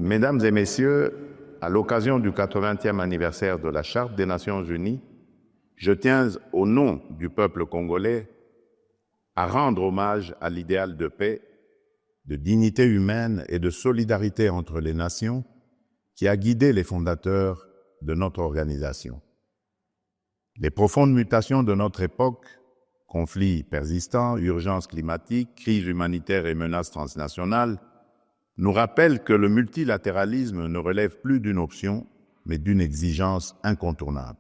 Mesdames et messieurs, à l'occasion du 80e anniversaire de la Charte des Nations Unies, je tiens, au nom du peuple congolais, à rendre hommage à l'idéal de paix, de dignité humaine et de solidarité entre les nations qui a guidé les fondateurs de notre organisation. Les profondes mutations de notre époque, conflits persistants, urgences climatiques, crises humanitaires et menaces transnationales, nous rappellent que le multilatéralisme ne relève plus d'une option, mais d'une exigence incontournable.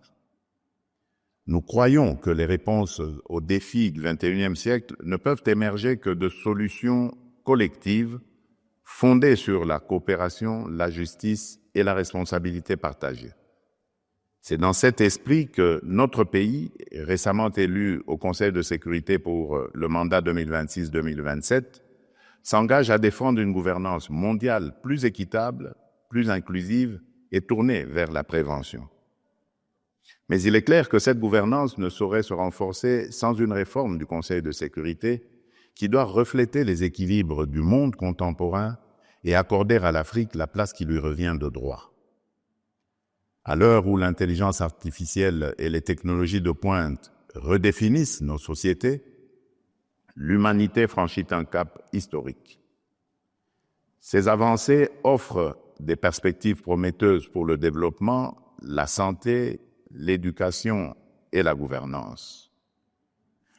Nous croyons que les réponses aux défis du XXIe siècle ne peuvent émerger que de solutions collectives fondées sur la coopération, la justice et la responsabilité partagée. C'est dans cet esprit que notre pays, récemment élu au Conseil de sécurité pour le mandat 2026-2027, s'engage à défendre une gouvernance mondiale plus équitable, plus inclusive et tournée vers la prévention. Mais il est clair que cette gouvernance ne saurait se renforcer sans une réforme du Conseil de sécurité qui doit refléter les équilibres du monde contemporain et accorder à l'Afrique la place qui lui revient de droit. À l'heure où l'intelligence artificielle et les technologies de pointe redéfinissent nos sociétés, l'humanité franchit un cap historique. Ces avancées offrent des perspectives prometteuses pour le développement, la santé, l'éducation et la gouvernance.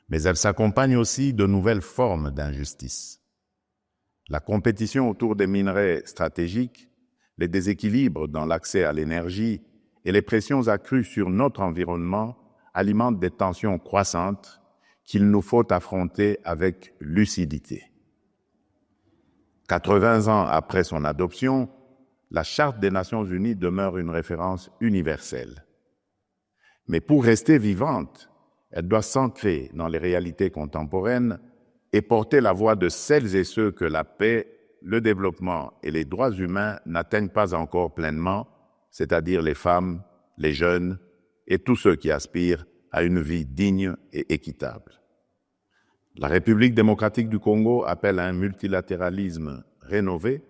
Mais elles s'accompagnent aussi de nouvelles formes d'injustice. La compétition autour des minerais stratégiques, les déséquilibres dans l'accès à l'énergie et les pressions accrues sur notre environnement alimentent des tensions croissantes qu'il nous faut affronter avec lucidité. 80 ans après son adoption, la Charte des Nations Unies demeure une référence universelle. Mais pour rester vivante, elle doit s'ancrer dans les réalités contemporaines et porter la voix de celles et ceux que la paix, le développement et les droits humains n'atteignent pas encore pleinement, c'est-à-dire les femmes, les jeunes et tous ceux qui aspirent à une vie digne et équitable. La République démocratique du Congo appelle à un multilatéralisme rénové,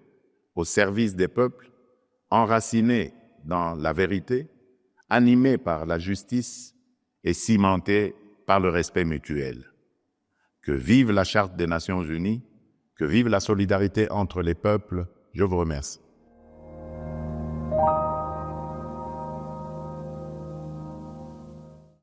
au service des peuples, enraciné dans la vérité, animé par la justice et cimenté par le respect mutuel. Que vive la Charte des Nations Unies, que vive la solidarité entre les peuples. Je vous remercie.